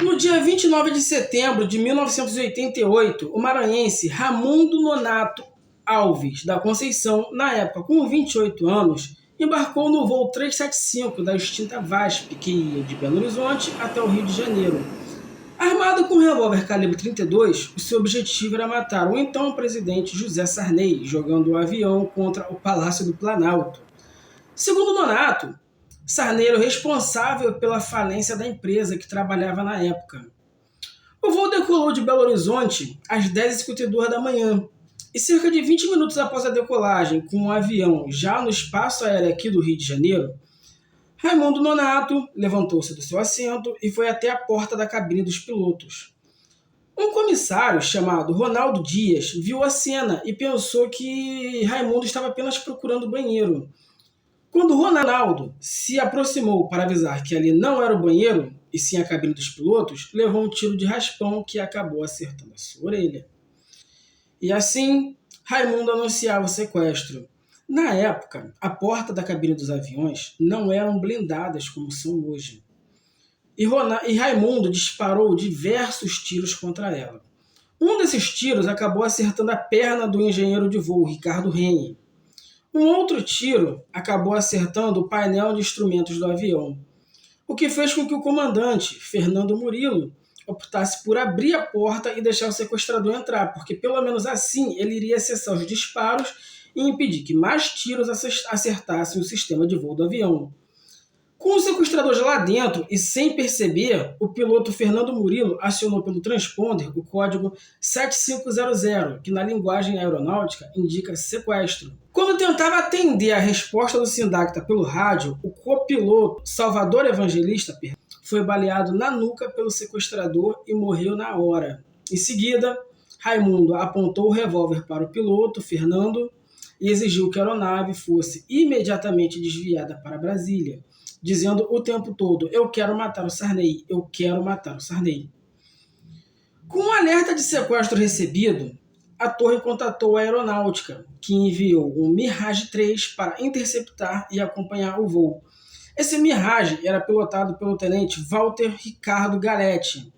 No dia 29 de setembro de 1988, o maranhense Raimundo Nonato Alves da Conceição, na época com 28 anos, embarcou no voo 375 da extinta VASP, que ia de Belo Horizonte até o Rio de Janeiro. Armado com um revólver calibre 32, o seu objetivo era matar o então presidente José Sarney, jogando o avião contra o Palácio do Planalto. Segundo Nonato, Sarney era o responsável pela falência da empresa que trabalhava na época. O voo decolou de Belo Horizonte às 10h52 da manhã, e cerca de 20 minutos após a decolagem, com o avião já no espaço aéreo aqui do Rio de Janeiro, Raimundo Nonato levantou-se do seu assento e foi até a porta da cabine dos pilotos. Um comissário chamado Ronaldo Dias viu a cena e pensou que Raimundo estava apenas procurando o banheiro. Quando Ronaldo se aproximou para avisar que ali não era o banheiro, e sim a cabine dos pilotos, levou um tiro de raspão que acabou acertando a sua orelha. E assim, Raimundo anunciava o sequestro. Na época, a porta da cabine dos aviões não eram blindadas como são hoje. E Raimundo disparou diversos tiros contra ela. Um desses tiros acabou acertando a perna do engenheiro de voo, Ricardo Reni. Um outro tiro acabou acertando o painel de instrumentos do avião, o que fez com que o comandante, Fernando Murilo, optasse por abrir a porta e deixar o sequestrador entrar, porque pelo menos assim ele iria cessar os disparos e impedir que mais tiros acertassem o sistema de voo do avião. Com os sequestradores lá dentro e sem perceber, o piloto Fernando Murilo acionou pelo transponder o código 7500, que na linguagem aeronáutica indica sequestro. Quando tentava atender a resposta do Sindacta pelo rádio, o copiloto Salvador Evangelista foi baleado na nuca pelo sequestrador e morreu na hora. Em seguida, Raimundo apontou o revólver para o piloto, Fernando, e exigiu que a aeronave fosse imediatamente desviada para Brasília, dizendo o tempo todo: eu quero matar o Sarney, eu quero matar o Sarney. Com o alerta de sequestro recebido, a torre contatou a aeronáutica, que enviou um Mirage 3 para interceptar e acompanhar o voo. Esse Mirage era pilotado pelo tenente Walter Ricardo Galetti.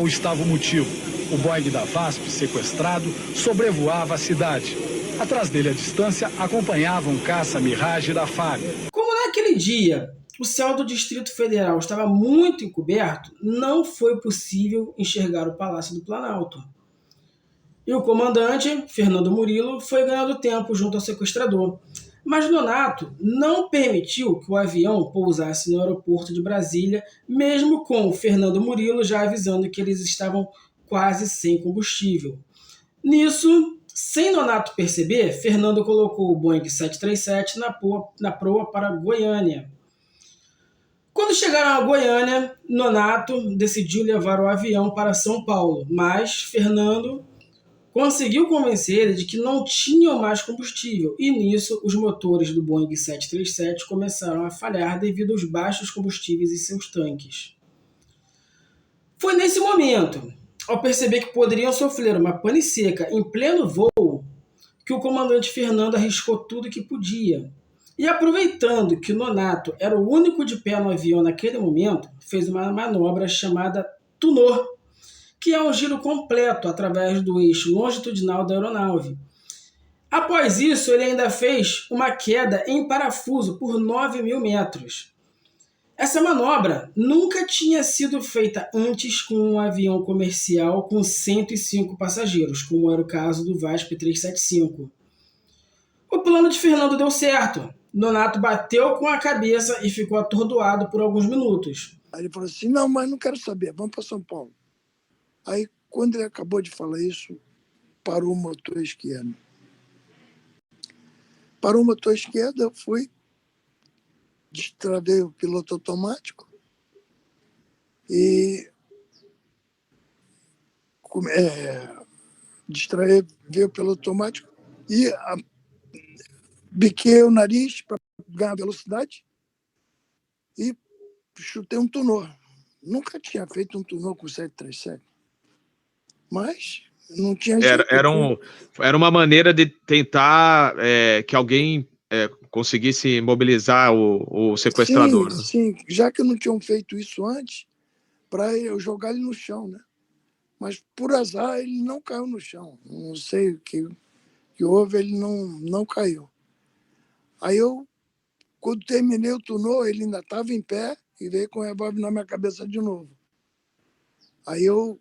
Estava o motivo. O Boeing da VASP, sequestrado, sobrevoava a cidade. Atrás dele, à distância, acompanhava um caça Mirage da FAB. Como naquele dia o céu do Distrito Federal estava muito encoberto, não foi possível enxergar o Palácio do Planalto. E o comandante, Fernando Murilo, foi ganhando tempo junto ao sequestrador. Mas Nonato não permitiu que o avião pousasse no aeroporto de Brasília, mesmo com o Fernando Murilo já avisando que eles estavam quase sem combustível. Nisso, sem Nonato perceber, Fernando colocou o Boeing 737 na proa para Goiânia. Quando chegaram a Goiânia, Nonato decidiu levar o avião para São Paulo, mas Fernando conseguiu convencer ele de que não tinham mais combustível, e nisso os motores do Boeing 737 começaram a falhar devido aos baixos combustíveis em seus tanques. Foi nesse momento, ao perceber que poderiam sofrer uma pane seca em pleno voo, que o comandante Fernando arriscou tudo que podia. E aproveitando que Nonato era o único de pé no avião naquele momento, fez uma manobra chamada Tunor, que é um giro completo através do eixo longitudinal da aeronave. Após isso, ele ainda fez uma queda em parafuso por 9.000 metros. Essa manobra nunca tinha sido feita antes com um avião comercial com 105 passageiros, como era o caso do VASP 375. O plano de Fernando deu certo. Nonato bateu com a cabeça e ficou atordoado por alguns minutos. Aí ele falou assim, não, mas não quero saber, vamos para São Paulo. Aí, quando ele acabou de falar isso, parou o motor esquerdo. Parou o motor esquerdo, eu fui, destravei o piloto automático e destravei o piloto automático e biquei o nariz para ganhar velocidade e chutei um tunor. Nunca tinha feito um tunor com 737. Mas não tinha jeito. Era uma maneira de tentar que alguém conseguisse mobilizar o sequestrador. Sim, sim. Já que não tinham feito isso antes, para eu jogar ele no chão, né? Mas, por azar, ele não caiu no chão. Não sei o que houve, ele não caiu. Aí quando terminei o tunô, ele ainda estava em pé e veio com o revólver na minha cabeça de novo. Aí eu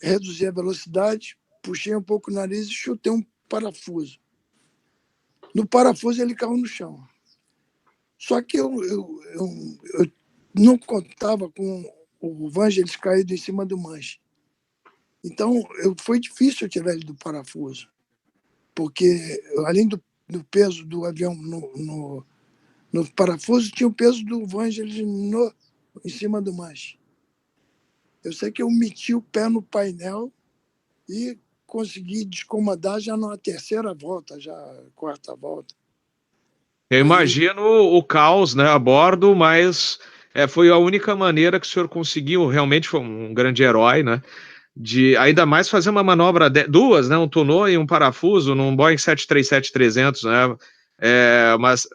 reduzi a velocidade, puxei um pouco o nariz e chutei um parafuso. No parafuso ele caiu no chão. Só que eu não contava com o Vangelis caído em cima do manche. Então, foi difícil tirar ele do parafuso, porque além do peso do avião no parafuso, tinha o peso do Vangelis em cima do manche. Eu sei que eu meti o pé no painel e consegui descomandar já na terceira volta, já quarta volta. Eu imagino o caos, né, a bordo, mas foi a única maneira que o senhor conseguiu, realmente foi um grande herói, né, de ainda mais fazer uma manobra, duas, né, um tunô e um parafuso num Boeing 737-300, né, mas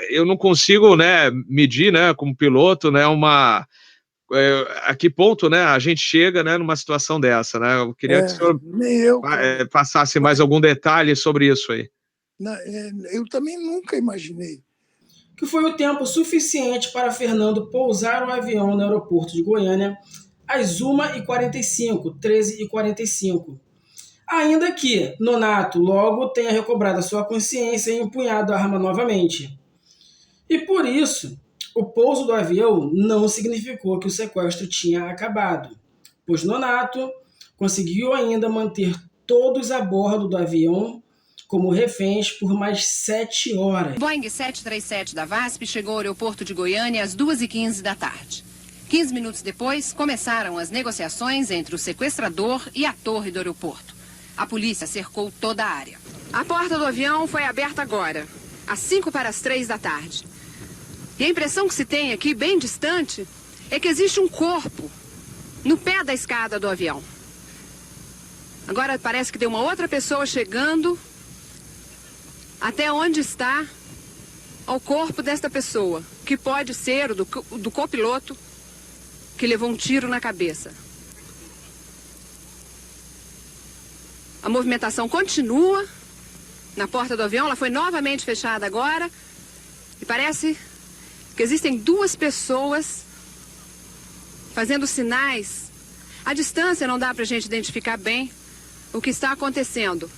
eu não consigo, né, medir, né, como piloto, né, a que ponto, né, a gente chega, né, numa situação dessa, né, eu queria que o senhor passasse mais algum detalhe sobre isso aí. Eu também nunca imaginei. Que foi o tempo suficiente para Fernando pousar o avião no aeroporto de Goiânia às 1h45, 13h45. Ainda que Nonato logo tenha recobrado a sua consciência e empunhado a arma novamente. E por isso, o pouso do avião não significou que o sequestro tinha acabado, pois Nonato conseguiu ainda manter todos a bordo do avião como reféns por mais 7 horas. O Boeing 737 da VASP chegou ao aeroporto de Goiânia às 2h15 da tarde. 15 minutos depois, começaram as negociações entre o sequestrador e a torre do aeroporto. A polícia cercou toda a área. A porta do avião foi aberta agora, às 2:55 da tarde. E a impressão que se tem aqui, bem distante, é que existe um corpo no pé da escada do avião. Agora parece que tem uma outra pessoa chegando até onde está o corpo desta pessoa, que pode ser o do copiloto que levou um tiro na cabeça. A movimentação continua na porta do avião, ela foi novamente fechada agora e parece que existem 2 pessoas fazendo sinais. À distância não dá para a gente identificar bem o que está acontecendo.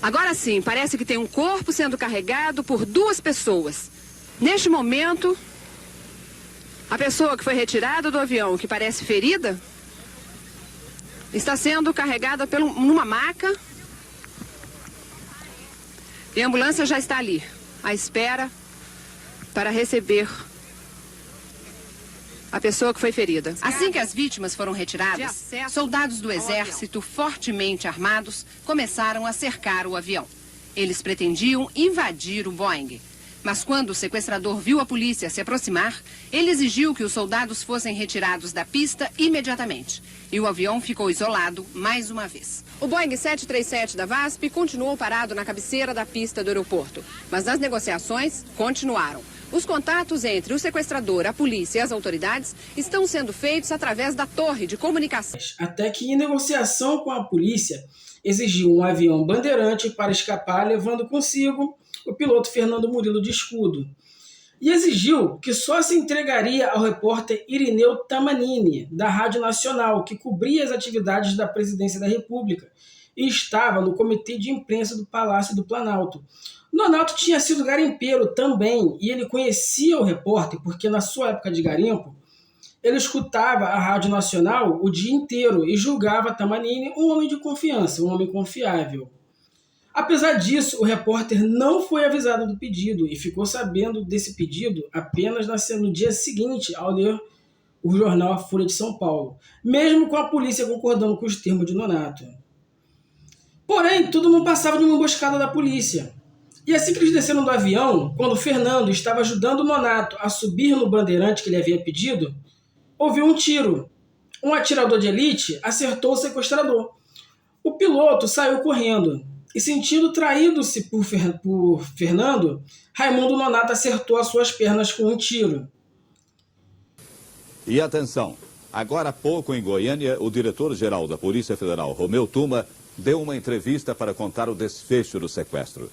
Agora sim, parece que tem um corpo sendo carregado por 2 pessoas. Neste momento, a pessoa que foi retirada do avião, que parece ferida, está sendo carregada numa maca. E a ambulância já está ali, à espera para receber a pessoa que foi ferida. Assim que as vítimas foram retiradas, soldados do exército fortemente armados começaram a cercar o avião. Eles pretendiam invadir o Boeing. Mas quando o sequestrador viu a polícia se aproximar, ele exigiu que os soldados fossem retirados da pista imediatamente. E o avião ficou isolado mais uma vez. O Boeing 737 da VASP continuou parado na cabeceira da pista do aeroporto. Mas as negociações continuaram. Os contatos entre o sequestrador, a polícia e as autoridades estão sendo feitos através da torre de comunicação. Até que, em negociação com a polícia, exigiu um avião bandeirante para escapar, levando consigo o piloto Fernando Murilo de Escudo. E exigiu que só se entregaria ao repórter Irineu Tamanini, da Rádio Nacional, que cobria as atividades da Presidência da República e estava no Comitê de Imprensa do Palácio do Planalto. Nonato tinha sido garimpeiro também, e ele conhecia o repórter, porque na sua época de garimpo, ele escutava a Rádio Nacional o dia inteiro e julgava Tamanini um homem de confiança, um homem confiável. Apesar disso, o repórter não foi avisado do pedido e ficou sabendo desse pedido apenas no dia seguinte, ao ler o jornal A Folha de São Paulo, mesmo com a polícia concordando com os termos de Nonato. Porém, tudo não passava de uma emboscada da polícia. E assim que eles desceram do avião, quando Fernando estava ajudando o Nonato a subir no bandeirante que ele havia pedido, ouviu um tiro. Um atirador de elite acertou o sequestrador. O piloto saiu correndo. e sentindo traído-se por Fernando, Raimundo Nonato acertou as suas pernas com um tiro. E atenção, agora há pouco em Goiânia, o diretor-geral da Polícia Federal, Romeu Tuma, deu uma entrevista para contar o desfecho do sequestro.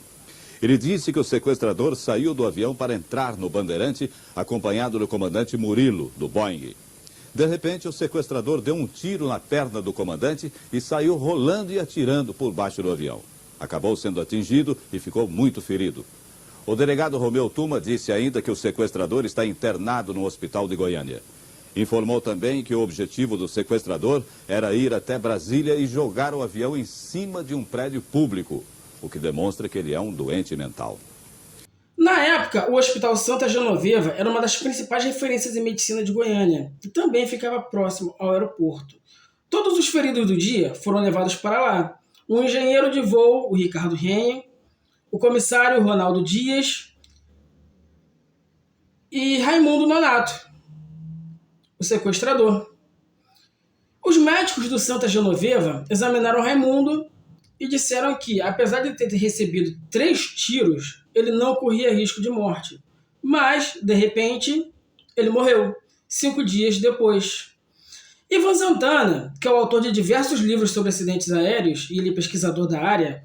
Ele disse que o sequestrador saiu do avião para entrar no Bandeirante, acompanhado do comandante Murilo, do Boeing. De repente, o sequestrador deu um tiro na perna do comandante e saiu rolando e atirando por baixo do avião. Acabou sendo atingido e ficou muito ferido. O delegado Romeu Tuma disse ainda que o sequestrador está internado no hospital de Goiânia. Informou também que o objetivo do sequestrador era ir até Brasília e jogar o avião em cima de um prédio público, o que demonstra que ele é um doente mental. Na época, o Hospital Santa Genoveva era uma das principais referências em medicina de Goiânia e também ficava próximo ao aeroporto. Todos os feridos do dia foram levados para lá. O engenheiro de voo, o Ricardo Renha, o comissário Ronaldo Dias e Raimundo Nonato, o sequestrador. Os médicos do Santa Genoveva examinaram Raimundo e disseram que, apesar de ter recebido 3 tiros, ele não corria risco de morte. Mas, de repente, ele morreu, 5 dias depois. Ivan Santana, que é o autor de diversos livros sobre acidentes aéreos e ele é pesquisador da área,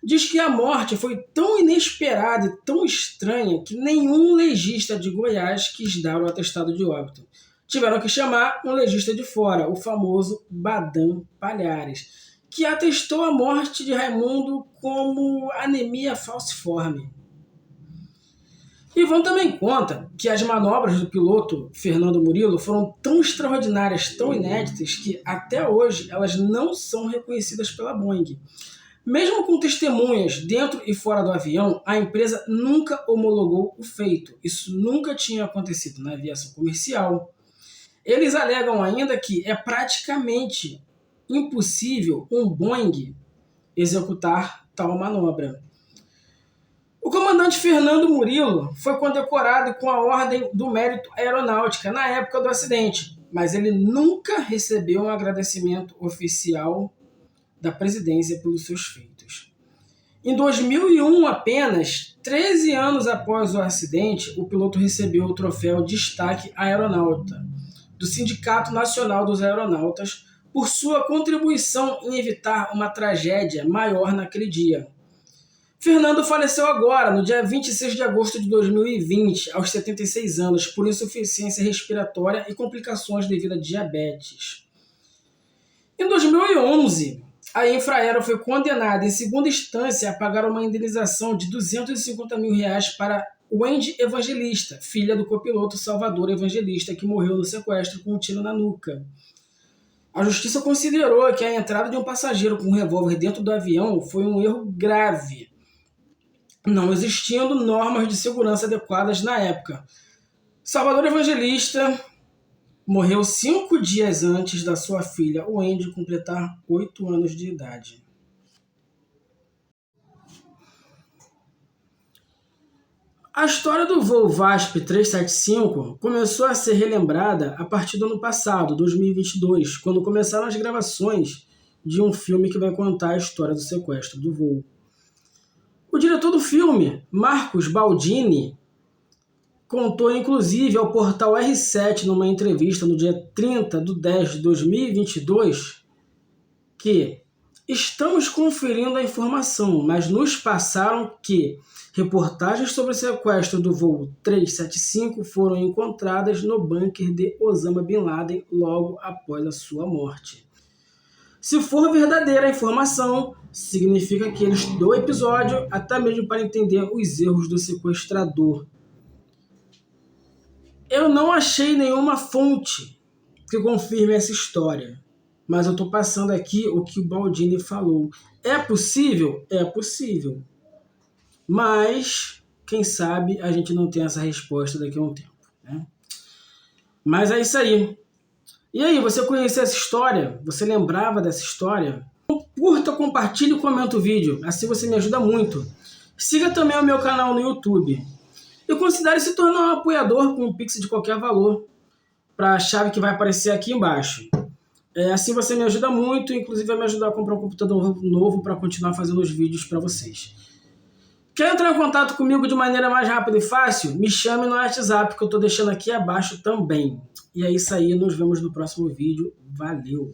diz que a morte foi tão inesperada e tão estranha que nenhum legista de Goiás quis dar o atestado de óbito. Tiveram que chamar um legista de fora, o famoso Badam Palhares, que atestou a morte de Raimundo como anemia falciforme. Ivan também conta que as manobras do piloto Fernando Murilo foram tão extraordinárias, tão inéditas, que até hoje elas não são reconhecidas pela Boeing. Mesmo com testemunhas dentro e fora do avião, a empresa nunca homologou o feito. Isso nunca tinha acontecido na aviação comercial. Eles alegam ainda que é praticamente impossível um Boeing executar tal manobra. O comandante Fernando Murilo foi condecorado com a Ordem do Mérito Aeronáutica na época do acidente, mas ele nunca recebeu um agradecimento oficial da presidência pelos seus feitos. Em 2001, apenas 13 anos após o acidente, o piloto recebeu o troféu Destaque Aeronauta do Sindicato Nacional dos Aeronautas por sua contribuição em evitar uma tragédia maior naquele dia. Fernando faleceu agora, no dia 26 de agosto de 2020, aos 76 anos, por insuficiência respiratória e complicações devido a diabetes. Em 2011, a Infraero foi condenada em segunda instância a pagar uma indenização de R$250 mil para Wendy Evangelista, filha do copiloto Salvador Evangelista, que morreu no sequestro com um tiro na nuca. A justiça considerou que a entrada de um passageiro com um revólver dentro do avião foi um erro grave, não existindo normas de segurança adequadas na época. Salvador Evangelista morreu 5 dias antes da sua filha, Wendy, completar 8 anos de idade. A história do voo VASP 375 começou a ser relembrada a partir do ano passado, 2022, quando começaram as gravações de um filme que vai contar a história do sequestro do voo. O diretor do filme, Marcos Baldini, contou inclusive ao portal R7 numa entrevista no dia 30/10/2022 que estamos conferindo a informação, mas nos passaram que reportagens sobre o sequestro do voo 375 foram encontradas no bunker de Osama Bin Laden logo após a sua morte. Se for verdadeira a informação, significa que ele estudou o episódio até mesmo para entender os erros do sequestrador. Eu não achei nenhuma fonte que confirme essa história, mas eu estou passando aqui o que o Baldini falou. É possível? É possível. Mas, quem sabe, a gente não tem essa resposta daqui a um tempo, né? Mas é isso aí. E aí, você conhecia essa história? Você lembrava dessa história? Curta, compartilhe e comenta o vídeo. Assim você me ajuda muito. Siga também o meu canal no YouTube. E considere se tornar um apoiador com um Pix de qualquer valor para a chave que vai aparecer aqui embaixo. Assim você me ajuda muito, inclusive vai me ajudar a comprar um computador novo para continuar fazendo os vídeos para vocês. Quer entrar em contato comigo de maneira mais rápida e fácil? Me chame no WhatsApp que eu estou deixando aqui abaixo também. E é isso aí, nos vemos no próximo vídeo. Valeu!